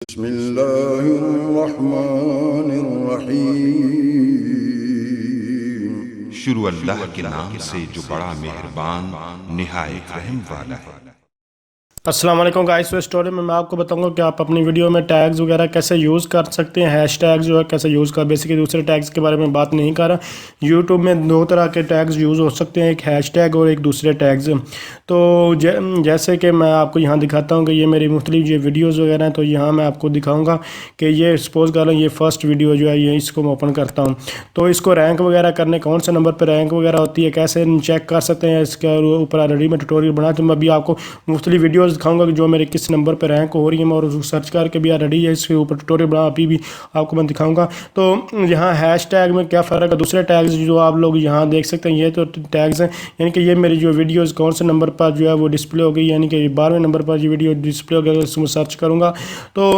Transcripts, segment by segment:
बिस्मिल्लाहिर्रहमानिर्रहीम। शुरू अल्लाह के नाम से जो बड़ा मेहरबान निहायत रहम वाला है। अस्सलाम वालेकुम गाइस। तो स्टोरी में मैं आपको बताऊंगा कि आप अपनी वीडियो में टैग्स वगैरह कैसे यूज़ कर सकते हैं। हैश टैग जो है कैसे यूज़ कर, बेसिकली दूसरे टैग्स के बारे में बात नहीं कर रहा। यूट्यूब में दो तरह के टैग्स यूज़ हो सकते हैं, एक हैश टैग और एक दूसरे टैग्स। तो जैसे कि मैं आपको यहाँ दिखाता हूँ कि ये मेरी मुख्तलिफ ये वीडियोज़ वगैरह हैं। तो यहाँ मैं आपको दिखाऊँगा कि ये सपोज़ कर लो ये फ़र्स्ट वीडियो जो है ये इसको मैं ओपन करता हूँ। तो इसको रैंक वगैरह करने कौन से नंबर पर रैंक वगैरह होती है, कैसे चेक कर सकते हैं, इसके ऊपर ऑलरेडी मैं ट्यूटोरियल बना। तो मैं अभी आपको मुख्तलिफ वीडियोज़ दिखाऊंगा कि जो मेरे किस नंबर पर रैंक हो रही है। मैं और सर्च करके भी ऑलरेडी है इसके ऊपर ट्यूटोरियल बना, अभी भी आपको मैं दिखाऊंगा। तो यहाँ हैश टैग में क्या फ़र्क है, दूसरे टैग्स जो आप लोग यहाँ देख सकते हैं ये तो टैग्स हैं, यानी कि ये मेरी जो वीडियोज़ कौन से नंबर पर जो है वो डिस्प्ले हो गई, यानी कि 12वें नंबर पर ये वीडियो डिस्प्ले हो गया। इसमें सर्च करूँगा तो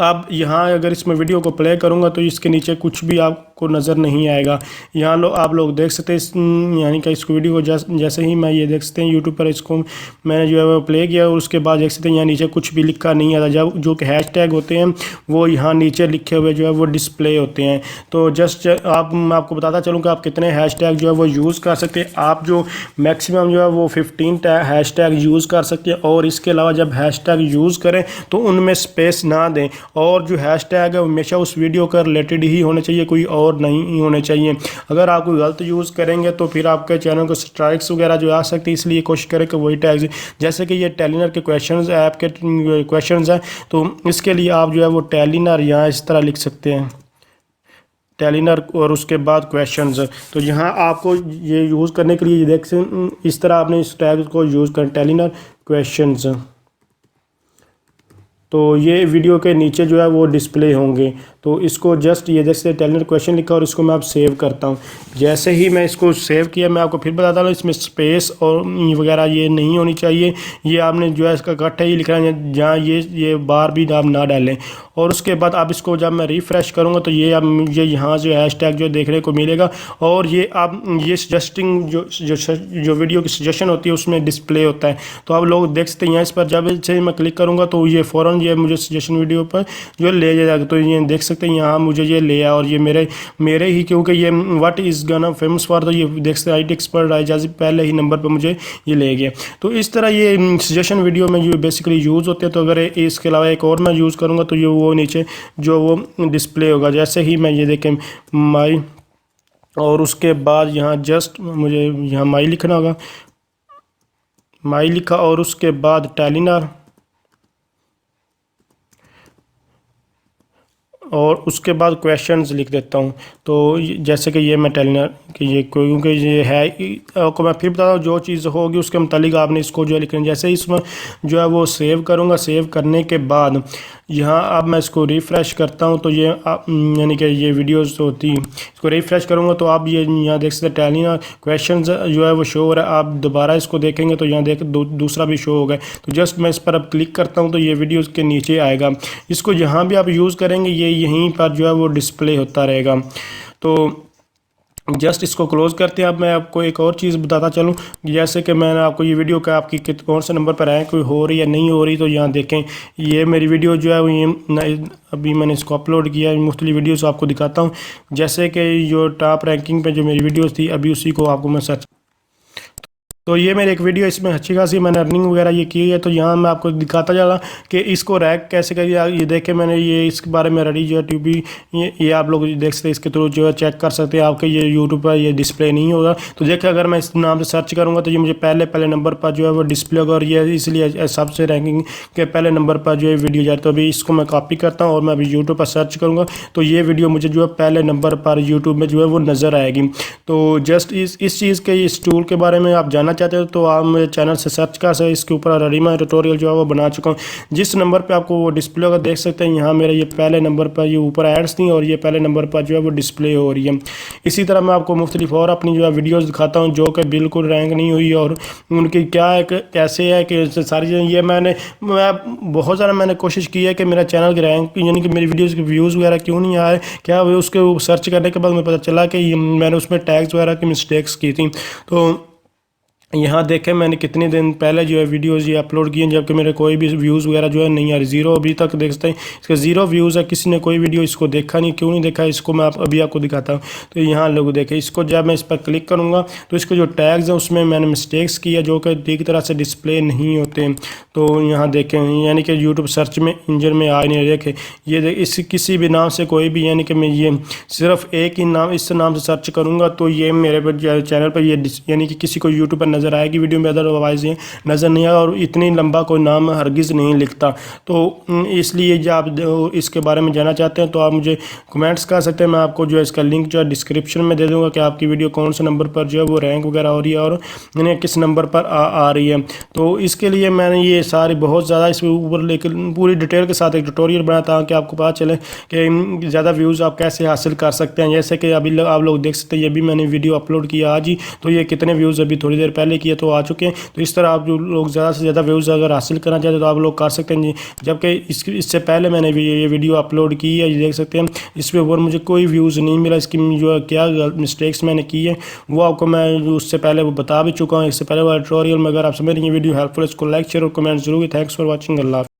आप यहाँ अगर इसमें वीडियो को प्ले करूँगा तो इसके नीचे कुछ भी आपको नज़र नहीं आएगा। यहाँ आप लोग देख सकते हैं, यानी कि इसको वीडियो को जैसे ही मैं ये देख सकते हैं यूट्यूब पर इसको मैंने जो है वो प्ले किया और उसके बाद देख सकते हैं यहाँ नीचे कुछ भी लिखा नहीं आता। जब जो कि हैश टैग होते हैं वो यहाँ नीचे लिखे हुए जो है वो डिस्प्ले होते हैं। तो जस्ट मैं आपको बताता चलूँ कि आप कितने हैश टैग जो है वो यूज़ कर सकते हैं। आप जो मैक्सिमम जो है वो 15 हैश टैग यूज़ कर सकते हैं, और इसके अलावा जब हैश टैग यूज़ करें तो उनमें स्पेस ना दें, और जो हैशटैग है हमेशा उस वीडियो का रिलेटेड ही होने चाहिए, कोई और नहीं होने चाहिए। अगर आप कोई गलत यूज़ करेंगे तो फिर आपके चैनल को स्ट्राइक्स वगैरह जो आ सकती है, इसलिए कोशिश करें कि वही टैग्स, जैसे कि ये टेलीनर के क्वेश्चंस ऐप के क्वेश्चंस हैं, तो इसके लिए आप जो है वो टेलीनर यहाँ इस तरह लिख सकते हैं, टेलीनर और उसके बाद क्वेश्चंस। तो यहाँ आपको ये यूज़ करने के लिए देख इस तरह आपने इस टैग को यूज़ करें, टेलीनर क्वेश्चंस। तो ये वीडियो के नीचे जो है वो डिस्प्ले होंगे। तो इसको जस्ट ये जैसे टेलीनर क्वेश्चन लिखा और इसको मैं अब सेव करता हूँ। जैसे ही मैं इसको सेव किया, मैं आपको फिर बताता हूँ इसमें स्पेस और वगैरह ये नहीं होनी चाहिए। ये आपने जो है इसका कट ही लिखना है, जहाँ ये बार भी आप ना डालें। और उसके बाद आप इसको जब मैं रिफ़्रेश करूँगा तो ये अब मुझे यहाँ जो हैशटैग जो देखने को मिलेगा, और ये आप ये सजेस्टिंग जो वीडियो की सजेशन होती है उसमें डिस्प्ले होता है। तो आप लोग देख सकते हैं यहाँ इस पर जब से मैं क्लिक करूँगा तो ये फ़ौरन ये मुझे सजेशन वीडियो पर जो ले जाएगा। तो ये देख सकते हैं यहाँ मुझे ये ले आया, और ये मेरे ही, क्योंकि ये व्हाट इज़ गाना फेमस फॉर, तो ये देख सकते हैं IT एक्सपर्ट रायजाजी पहले ही नंबर पर मुझे ये ले गया। तो इस तरह ये सजेशन वीडियो में जो बेसिकली यूज़ होते हैं। तो अगर इसके अलावा एक और मैं यूज़ करूँगा तो ये वो नीचे जो वो डिस्प्ले होगा। जैसे ही मैं ये देखें माई, और उसके बाद यहाँ जस्ट मुझे यहाँ माई लिखना होगा, माई लिखा और उसके बाद टेलीनर, और उसके बाद क्वेश्चंस लिख देता हूँ। तो जैसे कि ये मैं टेलीनर कि ये क्योंकि ये है, आपको मैं फिर बताता हूँ जो चीज़ होगी उसके मुतालिक आपने इसको जो है लिखना। जैसे इसमें जो है वो सेव करूँगा, सेव करने के बाद यहाँ अब मैं इसको रिफ़्रेश करता हूँ तो ये यानी कि ये वीडियोस होती है, इसको रिफ़्रेश करूँगा तो आप ये यहाँ देख सकते हैं टेलीनर क्वेश्चंस जो है वो शो हो रहा है। आप दोबारा इसको देखेंगे तो यहाँ दूसरा भी शो होगा। तो जस्ट मैं इस पर अब क्लिक करता हूँ तो ये वीडियोज़ के नीचे आएगा। इसको जहाँ भी आप यूज़ करेंगे ये यहीं पर जो है वो डिस्प्ले होता रहेगा। तो जस्ट इसको क्लोज़ करते हैं। अब मैं आपको एक और चीज़ बताता चलूँ, जैसे कि मैंने आपको ये वीडियो का आपकी कौन से नंबर पर रैंक कोई हो रही है नहीं हो रही। तो यहाँ देखें ये मेरी वीडियो जो है वो ये अभी मैंने इसको अपलोड किया है। मुख्तलिफ वीडियोस आपको दिखाता हूँ, जैसे कि जो टॉप रैंकिंग पे जो मेरी वीडियोस थी अभी उसी को आपको मैं सर्च। तो ये मेरी एक वीडियो, इसमें अच्छी खासी मैंने अर्निंग वगैरह ये की है। तो यहाँ मैं आपको दिखाता जा रहा कि इसको रैंक कैसे करिए। ये देखें मैंने ये इसके बारे में रेडी जो है ट्यूबी, ये आप लोग देख सकते हैं, इसके थ्रू जो है चेक कर सकते हैं। आपके ये यूट्यूब पर ये डिस्प्ले नहीं होगा। तो देखिए अगर मैं इस नाम से सर्च करूँगा तो ये मुझे पहले नंबर पर जो है वो डिस्प्ले होगा, और ये इसलिए सबसे रैंकिंग के पहले नंबर पर जो है वीडियो जाए। तो अभी इसको मैं कॉपी करता हूँ और मैं अभी यूट्यूब पर सर्च करूँगा तो ये वीडियो मुझे जो है पहले नंबर पर यूट्यूब में जो है वो नज़र आएगी। तो जस्ट इस चीज़ के इस टूल के बारे में आप जानना चाहते हो तो आप मेरे चैनल से सर्च कर सकते। इसके ऊपर ऑलरेडी मैं ट्यूटोरियल जो है वो बना चुका हूँ। जिस नंबर पे आपको वो डिस्प्ले होगा देख सकते हैं यहाँ मेरे ये पहले नंबर पर ये ऊपर एड्स थी, और ये पहले नंबर पर जो है वो डिस्प्ले हो रही है। इसी तरह मैं आपको मुख्तलिफ और अपनी जो है वीडियोस दिखाता हूँ जो कि बिल्कुल रैंक नहीं हुई, और उनकी क्या है कैसे है कि सारी चीज़ें ये मैं बहुत ज़्यादा मैंने कोशिश की है कि मेरा चैनल की रैंक यानी कि मेरी वीडियोज़ के व्यूज़ वगैरह क्यों नहीं आए। क्या उसके सर्च करने के बाद मुझे पता चला कि मैंने उसमें टैग्स वगैरह की मिस्टेक्स की थी। तो यहाँ देखें मैंने कितने दिन पहले जो है वीडियोज़ ये अपलोड किए हैं, जबकि मेरे कोई भी व्यूज़ वगैरह जो है नहीं आ रही, ज़ीरो अभी तक देख सकते हैं। इसके ज़ीरो व्यूज़ है, किसी ने कोई वीडियो इसको देखा नहीं। क्यों नहीं देखा इसको मैं अभी आपको दिखाता हूँ। तो यहाँ लोग देखें इसको, जब मैं इस पर क्लिक करूँगा तो इसको जो टैग्स हैं उसमें मैंने मिस्टेक्स किया जो कि ठीक तरह से डिस्प्ले नहीं होते। तो यहाँ देखें यानी कि यूट्यूब सर्च में इंजन में आ नहीं देखें ये इस किसी भी नाम से कोई भी, यानी कि मैं ये सिर्फ एक ही नाम इस नाम से सर्च करूँगा तो ये मेरे पर चैनल पर ये यानी कि किसी को यूट्यूब पर नज़र आएगी वीडियो में, अदरवाइज़ ये नज़र नहीं आएगा। और इतनी लंबा कोई नाम हरगिज़ नहीं लिखता। तो इसलिए जब आप इसके बारे में जानना चाहते हैं तो आप मुझे कमेंट्स कर सकते हैं। मैं आपको जो है इसका लिंक जो है डिस्क्रिप्शन में दे दूँगा कि आपकी वीडियो कौन से नंबर पर जो है वो रैंक वगैरह हो रही है और यानी किस नंबर पर आ रही है। तो इसके लिए मैंने ये सारी बहुत ज़्यादा इसके ऊपर लेकिन पूरी डिटेल के साथ एक ट्यूटोरियल बनाया ताकि आपको पता चले कि ज़्यादा व्यूज़ आप कैसे हासिल कर सकते हैं। जैसे कि अभी आप लोग देख सकते हैं ये भी मैंने वीडियो अपलोड किया आज ही, तो ये कितने व्यूज़ अभी थोड़ी देर पहले किए तो आ चुके हैं। तो इस तरह आप जो लोग ज़्यादा से ज़्यादा व्यूज़ अगर हासिल करना चाहते हैं तो आप लोग कर सकते हैं जी। जबकि इससे पहले मैंने ये वीडियो अपलोड की है, ये देख सकते हैं इस पर ऊपर मुझे कोई व्यूज़ नहीं मिला। इसकी जो क्या मिस्टेक्स मैंने की है वो आपको मैं उससे पहले वो बता भी चुका हूँ। इससे पहले वाला ट्यूटोरियल में अगर आप समझ रही हैं वीडियो हेल्पफुल, इसको लाइक शेयर और कमेंट जरूर। Thanks for watching. अल्लाह।